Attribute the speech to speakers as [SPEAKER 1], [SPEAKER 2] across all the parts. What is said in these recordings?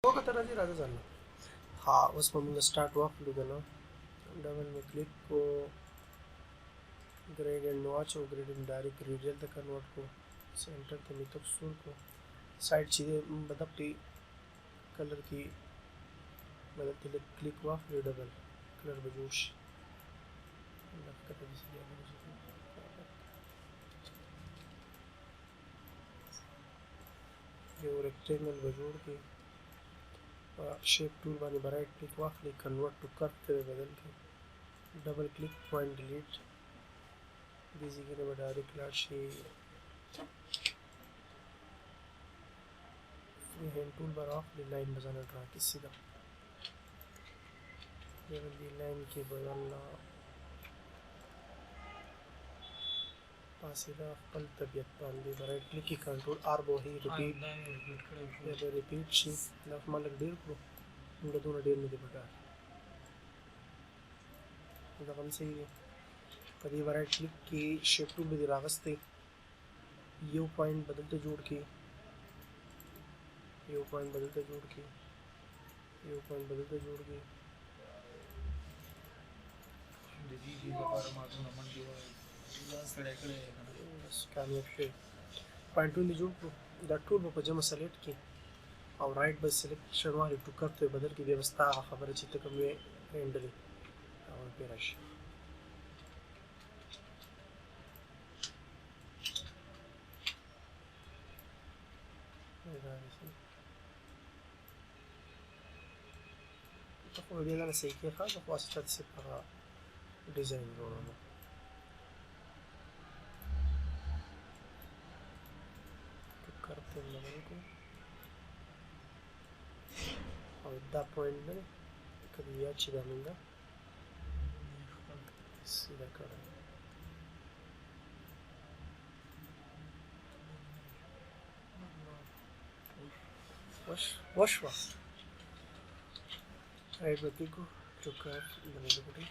[SPEAKER 1] وکړه راځي راځه ځانله ها اوس به موږ سټارټ واخلو که نه ډبل مې کلیک کو ګریډینټ مې واچو ګریډینټ ډایرکټ ریډیل ته کنورټ کو سینټر ته مې تک سور کو سایډ چې دی به دقې کلر کې به دلته لږ کلیک واخلو ډبل کلر به جوړ شي ښکته داسې بیا یو ریکټینګل به جوړ کړي شیپ ټول باندې به رایټ کلیک واخلي کنورټ ټو کټ ته بدل کړي ډبل کلیک پوینټ ډیلیټ دې ځای کې نه به ډایرکټ لاړ شي فری هینډ ټول به راواخلي لاین به ځانه ډرا کړي سیده بیا به دې لاین کې به ځانله فاصله خپل طبیعت باندې به رایټ کلیک کړي کنټرول آر به وهي ریپیټ بیا به ریپیټ شي دا ما لږ ډېر کړو همدا دونه ډېر نه دي پکار دغه هم صحیح دی په دې به رایټ کلیک کې شیپ ټول به دې راغستی یو پوینټ به دلته جوړ کړي یو پوینټ به دلته جوړ کړي یو پوینټ به دلته جوړ کړي
[SPEAKER 2] د دې لپاره ما ته منډي وایي بس
[SPEAKER 1] کامیاب شوی پوینټونه جوړ کړو دا ټول به په جمع سلیکټ کړي او رایټ به سلیکشن والی ټو کپ ته بدل کړي بیا به ستا هغه خبره چې ته کوم یې هینډلې هغه پرې راشي ته خو بیا دغه صحیح کړې ښه زه خو واسطه داسې هغه ډیزاین جوړوم او دا پوینټ نه که دې یاد شي دا مونږه سیده کړی وشوه رایټ به کلیک کړو ټو کټ دغه پټې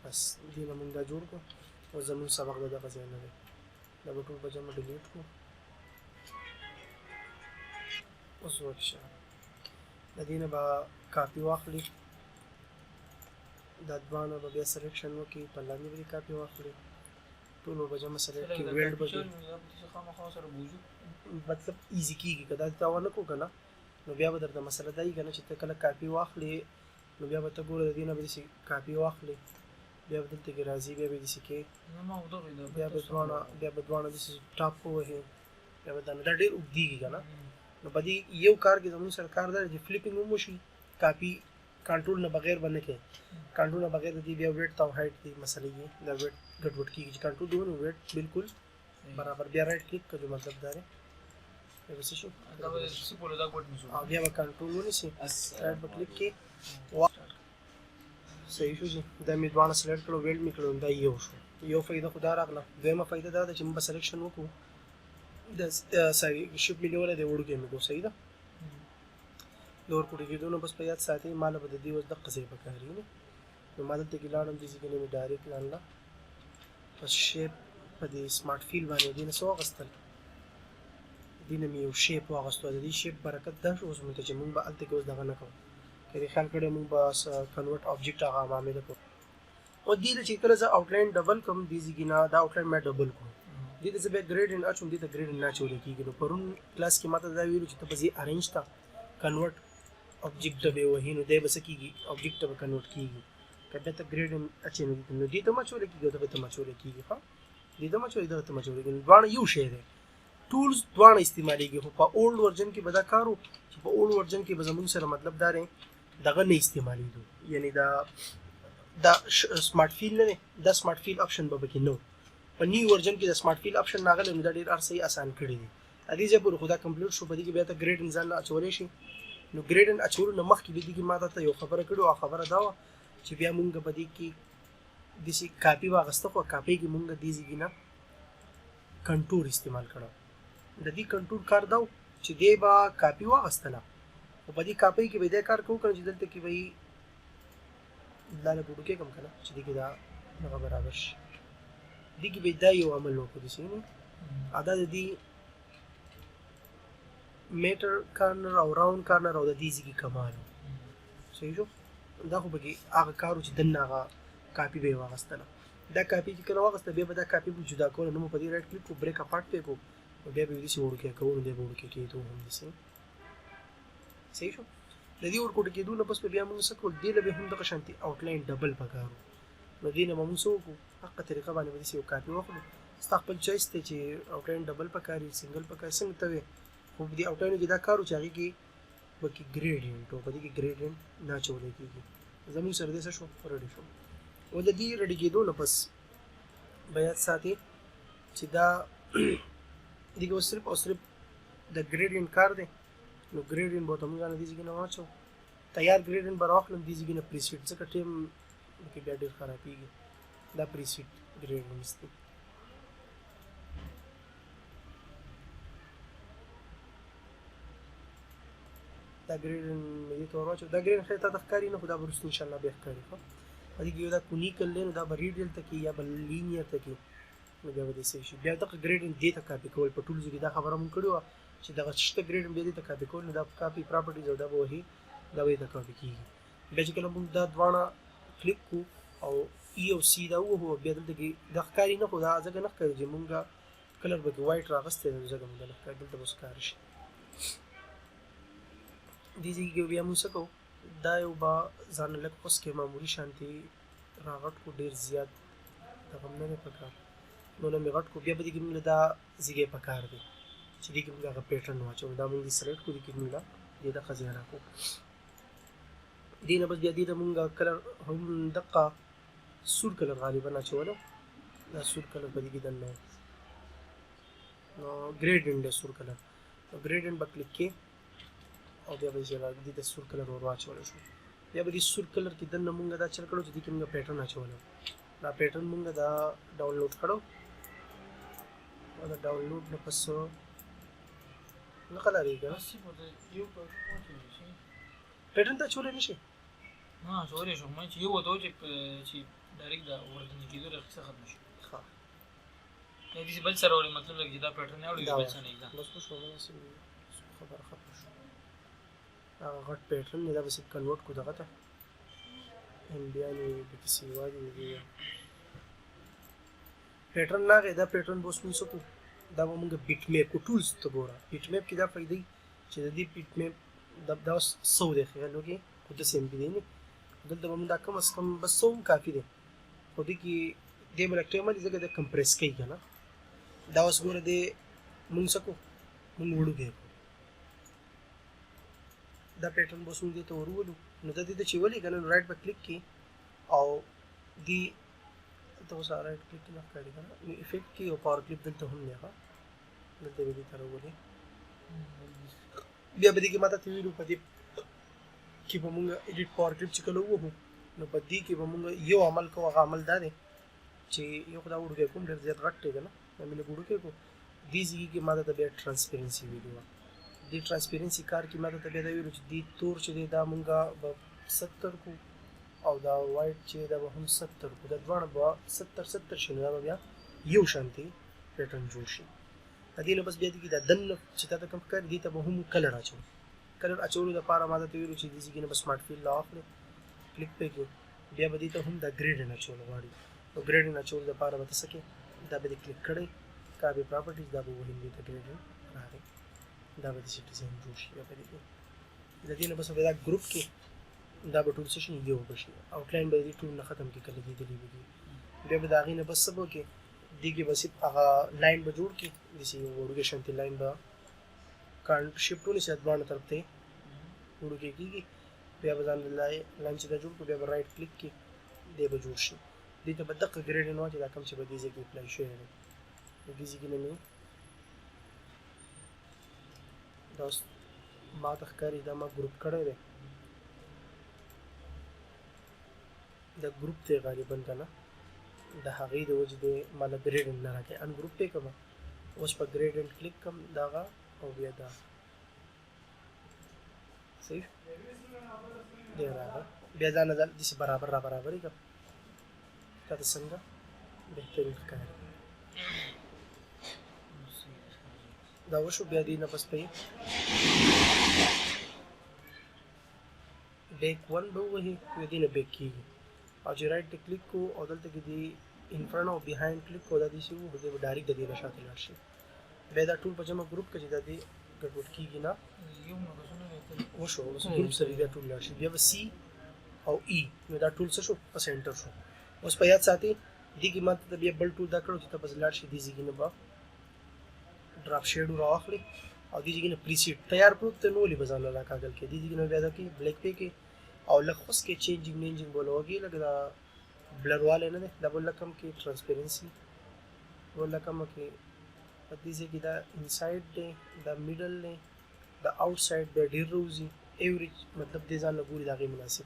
[SPEAKER 1] بس دې نه مونږ دا جوړ کړو او زمونږ سبق د دغه ځای نه دی دا به ټول په جمع ډیلیټ کړو اوس ورشه د دې نه به کاپي واخلي دا دواړه به بیا سلیکشن وکړي په لاندې به دې کاپي واخلي ټول به جمع سلیکټ کړي ویلډ به مطلب ایزي کېږي که دا تا ونه کړو که نه نو بیا به درته مسله دا وي که نه چې ته کله کاپي واخلې نو بیا به ته ګوره د دې نه به داسې کاپي واخلې بیا به دلته کې راځي بیا به یې داسې کې بیا به دواړه داسې ټاپ ووهې بیا به دا ډېر اوږدېږي که نه نو په دې یو کار کې زموږ سره کار دا دی چې فلپینګ هم وشي کاپي کنټرول نه بغیر به نه کوې کنټرول نه بغیر د دې بیا ویټ او هایټ دې مسلې کې دا ویټ ګډوډ کېږي چې کنټرول دی ونو ویټ بالکل برابر بیا رایټ کلیک کړو مطلب دا دی بیا به څه شو بیا به کنټرول ونیسي رایټ به کلیک کې صحیح شو چې دا مې دواړه سلیکټ کړو ویلډ مې کړو دا یو شو یو فایده خو دا راغله دویمه فایده دا ده چې موږ به سلیکشن وکړو د شپ مې نیولی دی وړوکی مې کړو صحیح ده د ورپورې کېدو نه بس په یاد ساتئ ما له به د دې اوس دقه ځای په کار وي نو ما دلته کې لاړم دې ځای کې نه مې ډایرکټ لاړله بس شیپ په دې سمارټ فیل باندې دې نه څه واخیستل دې نه مې یو شیپ واخیستو د دې شیپ برکت دا شو اوس مونږ ته چې مونږ به هلته کې اوس دغه نه کوو که دې خیال کړی مونږ به کنورټ آبجیکټ هغه معامله کوو او دې ته چې کله زه آوټلاین ډبل کړم دې ځای کې نه دا آوټلاین ما ډبل کړو دې ته زه بیا ګریډینټ اچوم دې ته ګریډینټ نه اچولی کېږي نو پرون کلاس کې ما ته دا ویلو چې ته به ځې ارینج ته کنورټ آبجیکټ ته به یې وهي نو دی به څه کېږي آبجیکټ ته به کنورټ کېږي که بیا ته ګریډینټ اچې نو دې ته هم اچولی کېږي او دغه ته هم اچولی کېږي ښه دې ته هم اچولی دغه ته هم اچولی کېږي دواړه یو شی دی ټولز دواړه استعمالیږي خو په اولډ ورژن کې به دا کار و چې په اولډ ورژن کې به زموږ سره مطلب دا دی دغه نه استعمالیږي یعنې دا سمارټ فیل نه دی دا سمارټ فیل آپشن به پکې نه و په نیو ورژن کې د سمارټ فیل آپشن راغلی نو دا ډېر هر څه یې اسان کړي دي دې ځای پورې خو دا کمپلیټ شو په دې کې بیا ته ګریډینټ ځان له اچولی شي نو ګریډینټ اچولو نه مخکې به دې کې ما ته یو خبره کړې وه خبره دا وه چې بیا مونږ په دې کې داسې کاپي واخیسته خو کاپۍ کې مونږ دې ځای کې نه کنټور استعمال کړی د دې کنټرول کار دا و چې دی به کاپي واخیستله خو په دې کاپۍ کې به دا کار کوو که نه چې دلته کې به یې دا لږ وډوکې کړم که نه چې دې کې دا هغه برابر شي دې کې به دا یو عمل وکړو داسې دا د دې میټر کارنر او راوند کارنر او د دې ځای کې کمال و. صحیح شو. دا خو پکې هغه کار و چې دننه هغه کاپي به یې واخیستله. دا کاپي چې کله واخیسته بیا به دا کاپي به جدا کوله، نو مو په دې رایټ کلیک کړو، بریک اپارټ پې کړو، نو بیا به یې داسې وړوکی کوو، نو بیا به وړوکی کېدو همداسې. صحیح شو. د دې ورکوټه کېدو نه پس به بیا موږ څه کړو، دې له به هم دغه شانتې آوټلاین ډبل پکار و. نو دې نه به موږ څه وکړو، حقه طریقه باندې به داسې یو کاپي واخلو. ستا خپل چویس دی چې آوټلاین ډبل پکار وي، سنګل پکار، څنګه ته وې. خو په دې آوټلاینو کې دا کار و چې هغې کې پکې ګریډینټ و، په دې کې ګریډینټ نه اچولی کېږي. زموږ سره دې څه شو، رډي شو. او د دې رډي کېدو نه پس به یاد ساتې چې دا دې کې اوس صرف او صرف د ګریډینټ کار دی. نو ګریډینټ به ورته موږ نه دې ځای کې نه واچوو، تیار ګریډینټ به راواخلم دې ځای کې نه پریسیټ، ځکه ټیم کې بیا ډېر خرابېږي. دا پریسیټ ګریډینټس دي. دا ګریډینټ مې دې ته ور واچوو. دا ګریډینټ ښایي تا ته ښکاري نه، خو دا به وروسته انشاءالله بیا ښکاري. ښه، په دې کې یو دا کونیکل دی، نو دا به ریډیل ته کښي یا به لینیر ته کښي، نو بیا به دې صحیح شي. بیا دغه ګریډینټ دې ته کاپي کول په ټولزو کې، دا خبره مونږ کړې وه چې دغه شته ګریډینټ بیا دې ته کاپي کول، نو دا کاپي پراپرټیز او دا به وهي، دا به دې ته کاپي کېږي. بیا چې کله مونږ دا دواړه کلیک کړو او ای او سی دا ووهو، بیا دلته کې دا ښکاري نه، خو دا ځکه نه ښکاري چې مونږ کلر به کې وایټ راغستی دی، نو ځکه مونږ نه ښکاري. دلته به ښکاره شي. دې ځای کې بیا مونږ څه کوو، دا یو به ځان لږ اوس کې معمولي شانتې راغټ کړو، ډېر زیات دغه هم نه دی پکار، نو نه مې غټ کړو. بیا به دې کې مونږ دا ځای پکار دی چې دې کې مونږ هغه پیټرن واچوو. دا مونږ دې سلیکټ کړو، دې کې مونږ دې دغه ځای راکړو. دې نه بس بیا دې ته مونږ کلر هم دقه سور کلر غالبا اچولو، دا سور کلر به دې کې دننه و، نو ګریډینټ دی سور کلر. نو ګریډینټ به کلیک کې او بیا به دې ته سور کلر ور واچولی شو. بیا به دې سور کلر کې دننه مونږ دا چل کړو چې دې کې مونږ پیټرن اچولی. دا پیټرن مونږ دا ډاونلوډ کړو، او دا ډاونلوډ نه پس نه قلاریږي که نه پیټرن ته اچولی نه شي.
[SPEAKER 2] نه اچولی شو، ما چې یو ورته و چې ډایرکټ دا ورته کېدو د قصه ختمه شي.
[SPEAKER 1] ښه،
[SPEAKER 2] یا داسې بل سره وړي، مطلب لږ چې دا پیټرن یې اړوي بل څه نه وي.
[SPEAKER 1] بس وشو، همداسې خبره ختمه شو. هغه غټ پیټرن دی، دا به صرف کنورټ کړو دغه ته، بیا مې پکې سیوا دي پیټرن راغی. دا پیټرن به اوس مونږ څه کړو، دا به مونږ بیټ میپ کو ټولز ته ګوره. بیټ میپ کې دا فایدې چې د دې بیټ میپ دا اوس 100 دی، خیال وکړئ، خو 10 MB دی نه، دلته به مونږ دا کم از کم بس 100 هم کافي دی، خو دې کې دې به لږ ټایم اخلي ځکه دا کمپریس کوي که نه. دا اوس ګوره دې مونږ څه کړو، مونږ وړوکی کړو. دا پیټرن به اوس مونږ دې ته ور وولو. نو دا دې ته چې ولي که نه، نو رایټ به کلیک کړي او دې ته اوس رایټ کلیک نه ښکاري که نه، نو افیکټ کې یو پاور کلیپ دلته هم دی. ښه، دلته به دې ته راولې. بیا به دې کې ما ته ویلو په دې کې به مونږ ایډیټ پاور کلیپ چې کله ووهو، نو په دې کې به مونږ یو عمل کوو. هغه عمل دا دی چې یو خو دا وړوکی کوم، ډېر زیات غټ دی که نه، دا مې لږ وړوکی کړو. دې ځای کې ما ته بیا ټرانسپیرنسي ویلې وه. دې ټرانسپیرنسي کار کې ما ته بیا دا ویلو چې دې تور چې دی دا مونږ به 70 کړو، او دا وایټ چې دا به هم 70 کړو. دا دواړه به 70 شي، نو دا به بیا یو شانتې پیټرن جوړ شي. د دې نه بس بیا دې کې دا دننه چې تا ته کوم ښکاري، دې ته به هم کلر اچوو. کلر اچولو دپاره ما ته ویلو چې دې ځای کې نه به سمارټ فیل راواخلې، کلیک پې کړو. بیا به دې ته هم دا ګریډینټ اچول غواړي، نو ګریډینټ اچولو دپاره به ته څه کوې، دا به دې کلیک کړی، کاپي پراپرټیز، دا به وهلې دې ته ګریډینټ راغی، دا به داسې ډیزاین جوړ شي. بیا به دې کې د دې نه بس دا ګروپ کې دا به ټول څه شي، یو به شي. آوټلاین به دې ټول نه ختم کړي، کله لګېدلي به دي. بیا به د هغې نه بس څه به وکړې، دې کې به صرف هغه لاین به جوړ کړي، داسې یو وړوکی شانتې لاین به شفټ ونیسي، دواړو طرف ته یې وړوکی کېږي. بیا به ځان لاین چې دا جوړ کړو، بیا به رایټ کلیک کړي، دی به جوړ شي. دې ته به دقه ګریډینټ واچوي، دا کوم چې به دې ځای کې اپلای شوی دی. د دې ځای کې نه مې دا اوس ما ته ښکاري دا ما ګروپ کړی دی، دا ګروپ دی غالبا که نه، د هغې د وجې دی ما له ګریډینټ نه راکوي. ان ګروپ پې کړم، اوس په ګریډینټ کلیک کړم دغه، او بیا دا صحیح دی راغی. بیا ځان نه داسې برابر را برابرې کړم، تا ته څنګه بهترین ښکاري. دا وشو بیا دې نه پس په بیک 1 به وهي بیا دې نه بیک کیږي او چې رائټ کلیک کو او دلته کې دی ان فرنٹ او بیهایند کلیک کو دا دې شي وو دې ډایرکټ د دې نشاته لاړ شي بیا دا ټول په جمع ګروپ کې دا دې ګډوډ کیږي نه
[SPEAKER 2] یو نو بسونه راځي
[SPEAKER 1] وشو اوس ګروپ سره بیا ټول لاړ شي بیا به سی او ای نو دا ټول څه شو په سنټر شو اوس په یاد ساتي دې کې ماته د بیا بل ټول دا کړو چې تاسو لاړ شي دې ځګینه به ډراپ شیډو راوخلي او دې ځګینه پریسیټ تیار پروت ته نو لې بزانه لا کاغل کې دې ځګینه بیا دا کې بلیک پی کې او لخص کې چینجینګ نینجینګ بولوږي لکه دا بلر والے نه دا بل کم کې ترانسپیرنسي ولا کم کې دې ځکه دا انساید دی دا میډل دی دا آوټساید د ډیر روزي ایوریج مطلب دې ځان له ګوري دا غي مناسب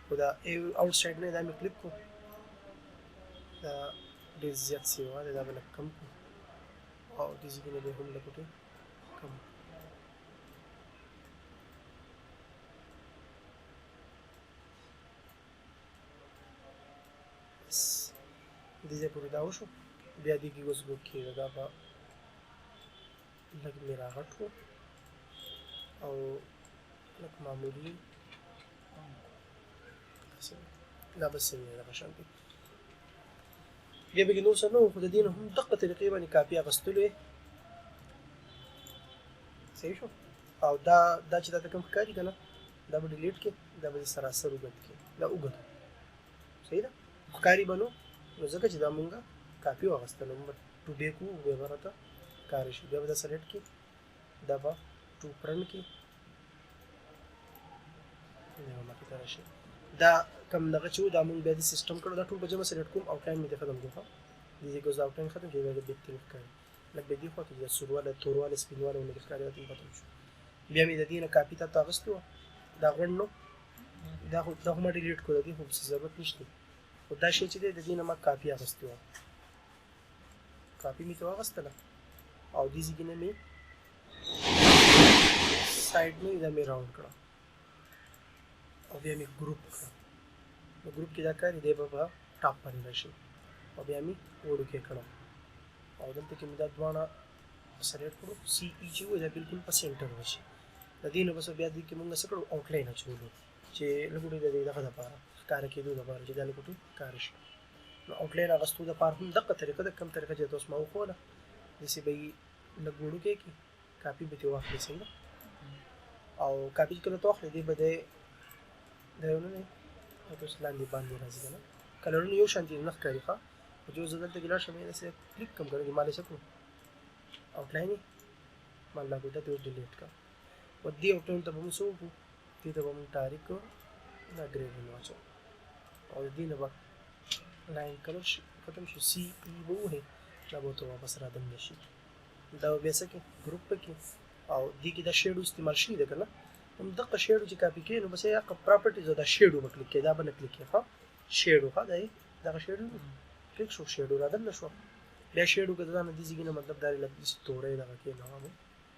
[SPEAKER 1] او دا آوټساید نه دا مې کلیک کو دا ډیر زیات سیوا دا بل کم کو او دې ځکه نه به هم لګوټه کم دې ځای پورې دا وشو بیا دې کې اوس ګوت کېږي دا به لږ مې راغټ او لږ معمولي دا بس څنګه دغه شان دي بیا به کې نور څه نه وو خو د دې نه هم دقه طریقې باندې کاپي اخیستلو یې صحیح شو او دا چې دا کوم ښکاري که نه دا به ډیلیټ کړي دا به سراسر اوږد کړي دا اوږد صحیح ده ښکاري به نو ځکه چې دا مونږه کاپي واخیستلو موږ ټو ډے کو بیا به راته کار شي بیا به دا سلیکټ کړي دا به ټو پرنټ کړي دا مخې ته راشي دا کم دغه چې دا مونږ بیا د سیسټم کړو دا ټول به جمع سلیکټ کوم آوټلاین مې ختم کړو دې ځای کې اوس آوټلاین ختم شي بیا د بهترین ښکاري لږ به دې خوا کې د سورواله تورواله سپینواله ونه ښکاري دا ختم شو بیا مې د دې نه کاپي ته اخیستو دا غونډ نو دا خو ما ډیلیټ کړو د دې خو څه ضرورت نشته خو دا شی چې دی د دې نه ما کاپي اخیستې وه کاپي مې ته واخیستله او دې ځای کې نه مې سایډ نه دا مې راونډ کړه او بیا مې ګروپ کړه نو ګروپ کې دا کار دی به په ټاپ باندې راشي او بیا مې وړوکی کړم او دلته کې مې دا دواړه سلیکټ کړو سی ای چې وایي دا بالکل په سینټر راشي د دې نه بس بیا دې کې مونږ څه کړو آوټلاین اچولو چې لږ د دغه دپاره ښکاره کېدو دپاره چې دا لږ ښکاره شي نو آوټلاین اخیستو دپاره هم دقه طریقه ده کوم طریقه چې تاسو ما وښوله داسې به یې لږ وړوکی کړي کاپي به ترې واخلي صحیح ده او کاپي چې کله ته واخلې دی به دی دا یو نه دی تاسو لاندې باندې راځي که نه کلرونه یو شانتي نه ښکاري ښه خو چې اوس زه دلته کې لاړ شم داسې کلیک کوم که نه چې ما څه کړو آوټلاین یې ما لاګوټه ته ډیلیټ کړه و دې آوټلاین ته به موږ څه وکړو دې ته به موږ تاریک دا ګریډ واچو او د دې نه به لاین کلر ختم شي سی ای به ووهې دا به ورته واپس رادننه شي دا به بیا څه کې ګروپ پکې او دې کې دا شیډو استعمال شوي ده که نه هم دغه شیډو چې کاپي کوې نو بس یا پراپرټیز او دا شیډو به کلیک کوې دا به نه کلیک کوې ښه شیډو ښه دا یې دغه شیډو کلیک شو شیډو رادننه شوه بیا شیډو که د ځانه دې ځای نه مطلب دا لږ داسې توری دغه کې نه هم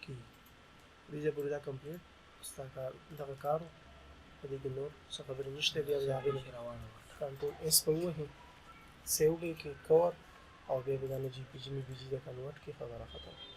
[SPEAKER 1] کېږي دې ځای پورې دا کمپلیټ ستا کار دغه کار و په دې کې نور څه خبرې نشته بیا د هغې نه کنټرول ایس به ووهې سیو به یې کړې کور او بیا به دا نه جی پي جي مې بي جي ته کنورټ کړي خبره ختمه